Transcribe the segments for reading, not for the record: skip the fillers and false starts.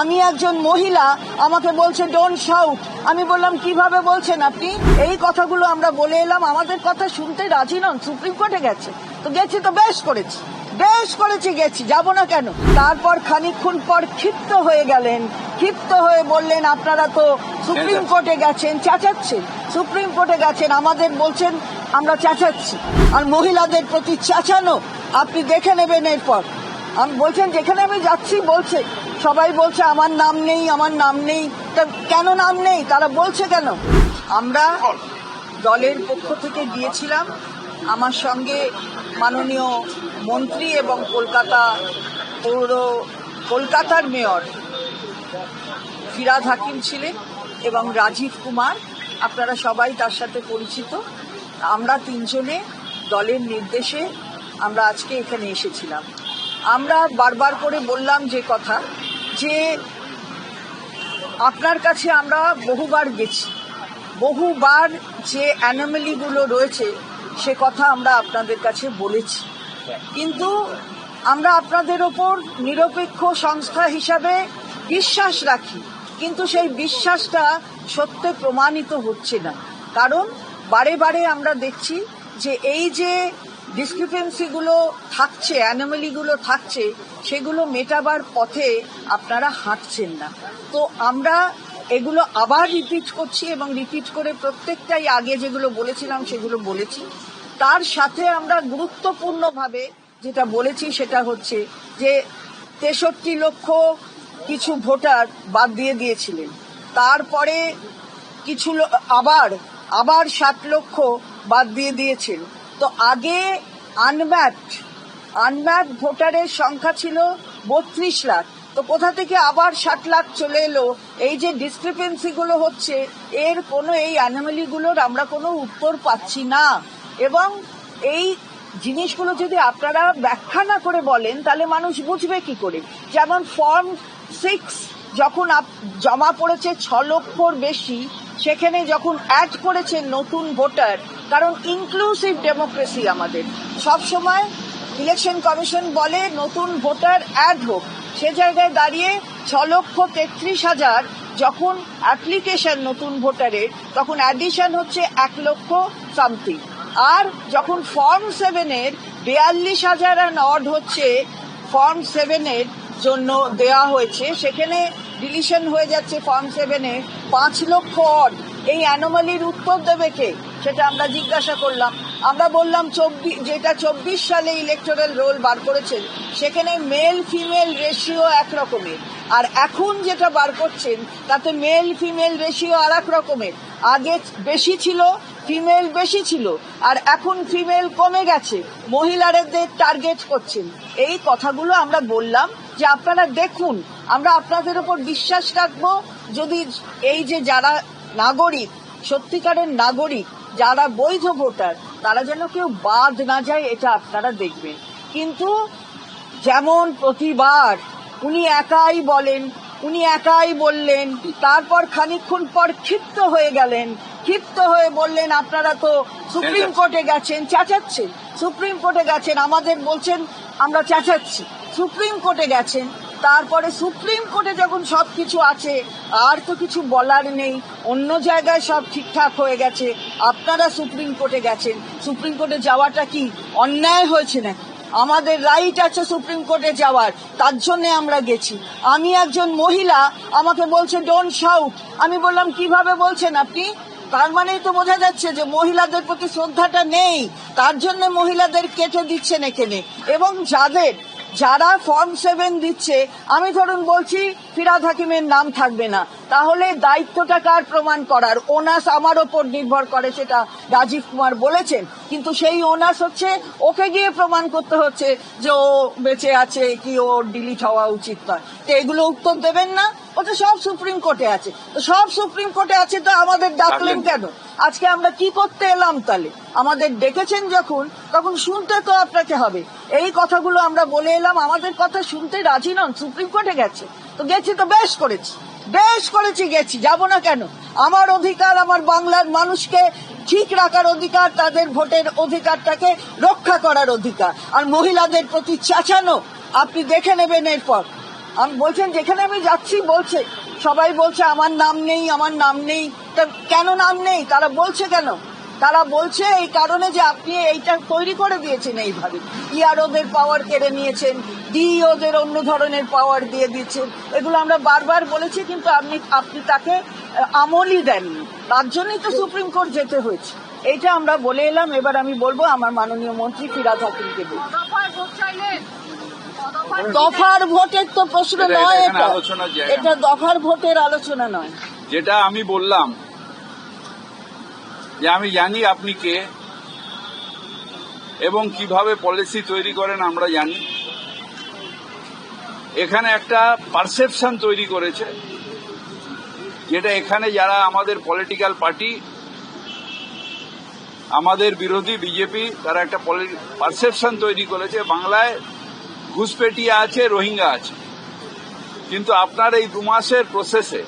আমি একজন মহিলা, আমাকে বলছে ডোন্ট শাউট। আমি বললাম কিভাবে বলছেন আপনি? এই কথাগুলো আমরা বলে এলাম, আমাদের কথা শুনতে রাজি নন। সুপ্রিম কোর্টে গেছে তো গেছি, তো বেশ করেছি গেছি, যাব না কেন? তারপর খানিকক্ষণ পর ক্ষিপ্ত হয়ে গেলেন, ক্ষিপ্ত হয়ে বললেন আপনারা তো সুপ্রিম কোর্টে গেছেন, চেঁচাচ্ছেন। সুপ্রিম কোর্টে গেছেন, আমাদের বলছেন আমরা চেঁচাচ্ছি। আর মহিলাদের প্রতি চেঁচানো আপনি দেখে নেবেন এরপর। আমি বলছেন যেখানে আমি যাচ্ছি বলছে, সবাই বলছে আমার নাম নেই। তা কেন নাম নেই? তারা বলছে কেন? আমরা দলের পক্ষ থেকে গিয়েছিলাম, আমার সঙ্গে মাননীয় মন্ত্রী এবং কলকাতার মেয়র ফিরহাদ হাকিম ছিলেন এবং রাজীব কুমার, আপনারা সবাই তার সাথে পরিচিত। আমরা তিনজনে দলের নির্দেশে আমরা আজকে এখানে এসেছিলাম। আমরা বারবার করে বললাম যে কথা, যে আপনার কাছে আমরা বহুবার গেছি, বহুবার যে অ্যানোমালিগুলো রয়েছে সে কথা আমরা আপনাদের কাছে বলেছি, কিন্তু আমরা আপনাদের ওপর নিরপেক্ষ সংস্থা হিসাবে বিশ্বাস রাখি, কিন্তু সেই বিশ্বাসটা সত্যে প্রমাণিত হচ্ছে না। কারণ বারে বারে আমরা দেখছি যে এই যে ডিসক্রিপেন্সিগুলো থাকছে, অ্যানোমালিগুলো থাকছে, সেগুলো মেটাবার পথে আপনারা হাঁটছেন না। তো আমরা এগুলো আবার রিপিট করছি এবং রিপিট করে প্রত্যেকটাই আগে যেগুলো বলেছিলাম সেগুলো বলেছি। তার সাথে আমরা গুরুত্বপূর্ণভাবে যেটা বলেছি সেটা হচ্ছে যে 63 লক্ষ কিছু ভোটার বাদ দিয়ে দিয়েছিলেন, তারপরে কিছু আবার 7 লক্ষ বাদ দিয়ে দিয়েছেন। তো আগে আনম্যাপড ভোটারের সংখ্যা ছিল 32 লাখ, তো কোথা থেকে আবার 60 লাখ চলে এলো? এই যে ডিসক্রিপেন্সিগুলো হচ্ছে, এর কোনো এই অ্যানোমালিগুলোর আমরা কোনো উত্তর পাচ্ছি না। এবং এই জিনিসগুলো যদি আপনারা ব্যাখ্যা না করে বলেন তাহলে মানুষ বুঝবে কি করে? যেমন ফর্ম 6 যখন জমা পড়েছে 6 লক্ষর বেশি, সেখানে যখন অ্যাড করেছে নতুন ভোটার, কারণ ইনক্লুসিভ ডেমোক্রেসি আমাদের সবসময়, ইলেকশন কমিশন বলে নতুন ভোটার অ্যাড হোক, সে জায়গায় দাঁড়িয়ে 6,33,000 যখন অ্যাপ্লিকেশন নতুন ভোটারের, তখন অ্যাডিশন হচ্ছে 1 লক্ষ সামথিং। আর যখন ফর্ম 7-এর 42,000 অড হচ্ছে, ফর্ম 7-এর জন্য দেওয়া হয়েছে, সেখানে ডিলিশন হয়ে যাচ্ছে ফর্ম 7-এ 5 লক্ষ অড। এই অ্যানোমালির উত্তর দেবে কে? সেটা আমরা জিজ্ঞাসা করলাম। আমরা বললাম 24 সালে ইলেকটোরাল রোল বার করেছেন, সেখানে মেল ফিমেল রেশিও এক রকমের, আর এখন যেটা বার করছেন তাতে মেল ফিমেল রেশিও আর এক রকমের। আগে বেশি ছিল, ফিমেল বেশি ছিল, আর এখন ফিমেল কমে গেছে, মহিলাদের টার্গেট করছেন। এই কথাগুলো আমরা বললাম যে আপনারা দেখুন, আমরা আপনাদের উপর বিশ্বাস রাখবো যদি এই যে যারা নাগরিক, সত্যিকারের নাগরিক, যারা বৈধ ভোটার, তারা যেন কেউ বাদ না যায়, এটা আপনারা দেখবেন। কিন্তু যেমন প্রতিবার উনি একাই বললেন, তারপর খানিকক্ষণ পর ক্ষিপ্ত হয়ে বললেন আপনারা তো সুপ্রিম কোর্টে গেছেন, চেঁচাচ্ছেন। সুপ্রিম কোর্টে গেছেন, আমাদের বলছেন আমরা চেঁচাচ্ছি। সুপ্রিম কোর্টে গেছেন, তারপরে সুপ্রিম কোর্টে যখন সবকিছু আছে আর তো কিছু বলার নেই, অন্য জায়গায় সব ঠিকঠাক হয়ে গেছে, আপনারা সুপ্রিম কোর্টে গেছেন। সুপ্রিম কোর্টে যাওয়াটা কি অন্যায় হয়েছে নাকি? আমাদের রাইট আছে সুপ্রিম কোর্টে যাওয়ার, তার জন্য আমরা গেছি। আমি একজন মহিলা, আমাকে বলছে ডোন্ট শাউট। আমি বললাম কিভাবে বলছেন আপনি? তার মানেই তো বোঝা যাচ্ছে যে মহিলাদের প্রতি শ্রদ্ধাটা নেই, তার জন্য মহিলাদের কেটে দিচ্ছেন এখানে। এবং যারা ফর্ম 7 দিচ্ছে, আমি ধরুন বলছি ফিরহাদ হাকিমের নাম থাকবে না, তাহলে দায়িত্বটা কার প্রমাণ করার? ওনাস আমার ওপর নির্ভর করে, সেটা রাজীব কুমার বলেছেন, কিন্তু সেই ওনাস হচ্ছে ওকে গিয়ে প্রমাণ করতে হচ্ছে যে ও বেঁচে আছে কি ওর ডিলিট হওয়া উচিত নয়। তো এগুলো উত্তর দেবেন না? ওটা সব সুপ্রিম কোর্টে আছে। তো সব সুপ্রিম কোর্টে আছে, তো আমাদের ডাকলেন কেন? আজকে আমরা কি করতে এলাম তাহলে? আমাদের ডেকেছেন যখন, তখন শুনতে তো আপনাকে হবে। এই কথাগুলো আমরা বলে এলাম, আমাদের কথা শুনতে রাজি নন। সুপ্রিম কোর্টে গেছে তো গেছি, তো বেশ করেছি গেছি, যাব না কেন? আমার অধিকার, আমার বাংলার মানুষকে ঠিক রাখার অধিকার, তাদের ভোটের অধিকারটাকে রক্ষা করার অধিকার। আর মহিলাদের প্রতি চেঁচানো আপনি দেখে নেবেন এরপর। আমি বলছেন যেখানে আমি যাচ্ছি বলছে, সবাই বলছে আমার নাম নেই, আমার নাম নেই। তা কেন নাম নেই? তারা বলছে কেন? তারা বলছে এই কারণে যে আপনি এইটা তৈরি করে দিয়েছেন এইভাবে, ইআরওদের পাওয়ার কেড়ে নিয়েছেন, ডিইওদের অন্য ধরনের পাওয়ার দিয়ে দিচ্ছেন। এগুলো আমরা বারবার বলেছি, কিন্তু আপনি তাকে আমলই দেননি। তার জন্যই তো সুপ্রিম কোর্ট যেতে হয়েছে। এইটা আমরা বলে এলাম। এবার আমি বলবো আমার মাননীয় মন্ত্রী ফিরহাদ হাকিমকে বলবো। দফার ভোটের তো প্রশ্ন নয়, এটা দফার ভোটের আলোচনা নয়। যেটা আমি বললাম যে আমি জানি আপনি কে এবং কিভাবে পলিসি তৈরি করেন আমরা জানি। এখানে একটা পারসেপশন তৈরি করেছে, যেটা এখানে যারা আমাদের পলিটিক্যাল পার্টি, আমাদের বিরোধী বিজেপি, তারা একটা পারসেপশন তৈরি করেছে বাংলায় ঘুষপেটিয়া আছে, রোহিঙ্গা আছে। কিন্তু আপনার এই 2 মাসের প্রসেসে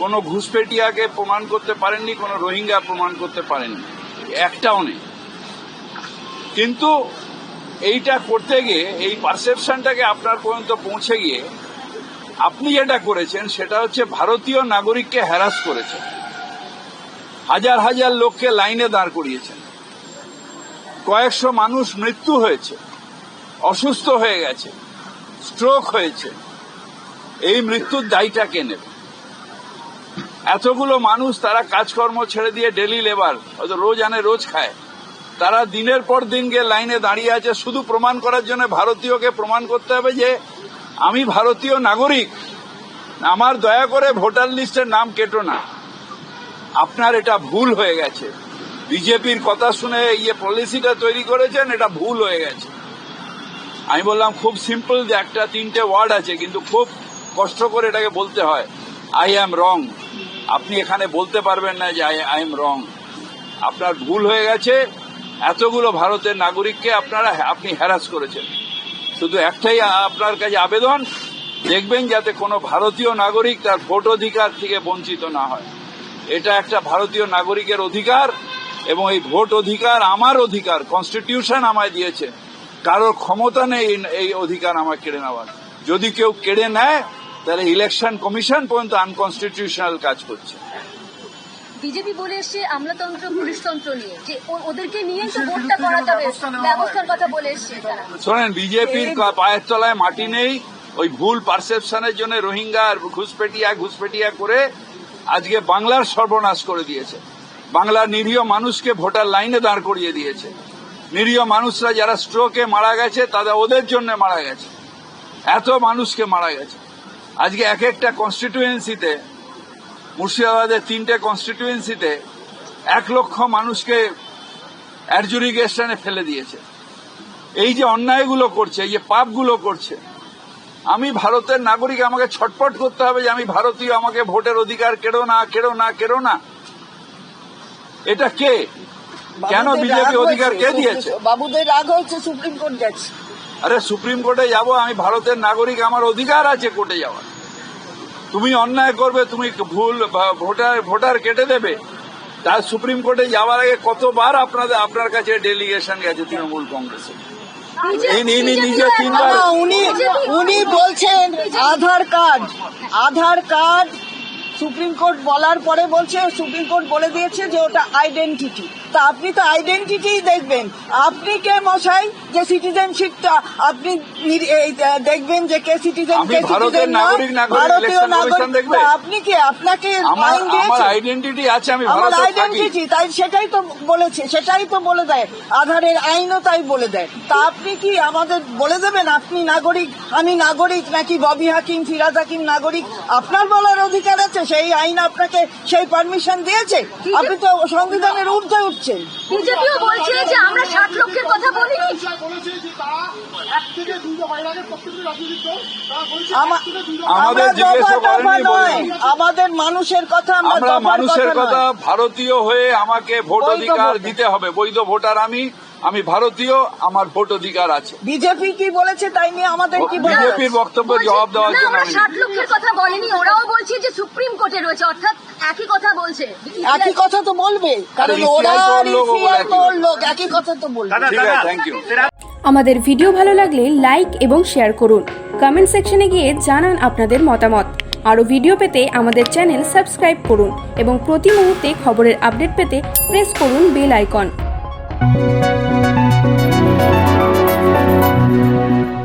কোনো ঘুষপেটিয়াকে প্রমাণ করতে পারেননি, কোনো রোহিঙ্গা প্রমাণ করতে পারেননি, একটাও নেই। কিন্তু এইটা করতে গিয়ে, এই পারসেপশনটাকে আপনার পর্যন্ত পৌঁছে গিয়ে আপনি যেটা করেছেন সেটা হচ্ছে ভারতীয় নাগরিককে হ্যারাস করেছেন, হাজার হাজার লোককে লাইনে দাঁড় করিয়েছেন, কয়েকশো মানুষ মৃত্যু হয়েছে, অসুস্থ হয়ে গেছে, স্ট্রোক হয়েছে। এই মৃত্যুর দায়টা কে নেবে? এতগুলো মানুষ তারা কাজকর্ম ছেড়ে দিয়ে ডেলি লেবার, হয়তো রোজ আনে রোজ খায়, তারা দিনের পর দিন গিয়ে লাইনে দাঁড়িয়ে আছে শুধু প্রমাণ করার জন্য ভারতীয়কে প্রমাণ করতে হবে যে আমি ভারতীয় নাগরিক, আমার দয়া করে ভোটার লিস্টের নাম কেটো না। আপনার এটা ভুল হয়ে গেছে। বিজেপির কথা শুনে পলিসিটা তৈরি করেছেন, এটা ভুল হয়ে গেছে। আমি বললাম খুব সিম্পল, যে 1-3টে ওয়ার্ড আছে, কিন্তু খুব কষ্ট করে এটাকে বলতে হয়, আই অ্যাম রং। আপনি এখানে বলতে পারবেন না যে আই এম রং। আপনার ভুল হয়ে গেছে। এতগুলো ভারতের নাগরিককে আপনি হ্যারাস করেছেন। শুধু একটাই আপনার কাছে আবেদন, দেখবেন যাতে কোনো ভারতীয় নাগরিক তার ভোট অধিকার থেকে বঞ্চিত না হয়। এটা একটা ভারতীয় নাগরিকের অধিকার, এবং এই ভোট অধিকার আমার অধিকার, কনস্টিটিউশন আমায় দিয়েছে। কারোর ক্ষমতা নেই এই অধিকার আমার কেড়ে নেওয়ার। যদি কেউ কেড়ে নেয় তাহলে ইলেকশন কমিশন পর্যন্ত আনকনস্টিটিউশনাল কাজ করছে। বিজেপি বলে এসছে আমলাতন্ত্র পুলিশতন্ত্র নিয়ে, যে ওদেরকে নিয়ে তো ভোটটা করা যাবে, ব্যবস্থার কথা বলে এসছে তারা। শোনেন, বিজেপির পায়ের তলায় মাটি নেই। ওই ভুল পারসেপশনের জন্য রোহিঙ্গা আর ঘুষপেটিয়া করে আজকে বাংলার সর্বনাশ করে দিয়েছে। বাংলার নিরীহ মানুষকে ভোটার লাইনে দাঁড় করিয়ে দিয়েছে। নিরীহ মানুষরা যারা স্ট্রোকে মারা গেছে, তাদের ওদের জন্য মারা গেছে। এত মানুষকে মারা গেছে। আজকে এক একটা কনস্টিটিউয়েন্সিতে, মুর্শিদাবাদের 3টে কনস্টিটিউয়েন্সিতে 1 লক্ষ মানুষকে অ্যাডজুডিকেশনে ফেলে দিয়েছে। এই যে অন্যায়গুলো করছে, এই যে পাপগুলো করছে, আমি ভারতের নাগরিক, আমাকে ছটপট করতে হবে যে আমি ভারতীয়, আমাকে ভোটের অধিকার কেড়ো না। এটা কে? কেন বিজেপি অধিকার কে দিয়েছে? বাবুদের রাগ হচ্ছে, সুপ্রিম কোর্ট গেছে। আরে সুপ্রিম কোর্টে যাব, আমি ভারতের নাগরিক, আমার অধিকার আছে কোর্টে যাওয়ার। তুমি অন্যায় করবে, তুমি ভুল ভোটার কেটে দেবে, তার সুপ্রিম কোর্টে যাওয়ার আগে কতবার আপনার কাছে ডেলিগেশন গেছে তৃণমূল কংগ্রেসের। নিজে 3বার। উনি বলছেন আধার কার্ড সুপ্রিম কোর্ট বলার পরে বলছে, সুপ্রিম কোর্ট বলে দিয়েছে যে ওটা আইডেন্টিটি। তা আপনি তো আইডেন্টিটি দেখবেন। আপনি কে মশাই যে সিটিজেনশিপটা আপনি দেখবেন যে কে সিটিজেন, কে সিটিজেন না, ভারতীয় নাগরিক। আপনি কি, আপনাকে আইন দিয়েছে? আমার আইডেন্টিটি আছে, আমি আমার আইডেন্টিটি, তাই সেটাই তো বলেছে, সেটাই তো বলে দেয়। আধারের আইনও তাই বলে দেয়। তা আপনি কি আমাদের বলে দেবেন আপনি নাগরিক, আমি নাগরিক, নাকি ববি হাকিম, ফিরহাদ হাকিম নাগরিক? আপনার বলার অধিকার আছে। সেই আইন আপনাকে সেই পারমিশন দিয়েছে? আপনি তো সংবিধানের ঊর্ধ্বে উঠছেন। বিজেপিও বলছে যে আমরা 60 লক্ষের কথা বলিনি। আমাদের মানুষের কথা, আমরা মানুষের কথা। ভারতীয় হয়ে আমাকে ভোট অধিকার দিতে হবে। বৈধ ভোটার আমি ভারতীয়, আমার ভোট অধিকার আছে। বিজেপি কি বলেছে তাই নিয়ে আমাদের কি? বিজেপির বক্তব্যের জবাব দেওয়ার জন্য 60 লক্ষের কথা বলেনি, ওরাও বলছে যে সুপ্রিম কোর্টে রয়েছে, অর্থাৎ একই কথা বলছে। একই কথা তো বলবে, কারণ ওরা লোক একই কথা তো বলবে। ঠিক আছে, থ্যাংক ইউ। আমাদের ভিডিও ভালো লাগলে লাইক এবং শেয়ার করুন। কমেন্ট সেকশনে গিয়ে জানান আপনাদের মতামত। আরও ভিডিও পেতে আমাদের চ্যানেল সাবস্ক্রাইব করুন এবং প্রতি মুহূর্তে খবরের আপডেট পেতে প্রেস করুন বেল আইকন।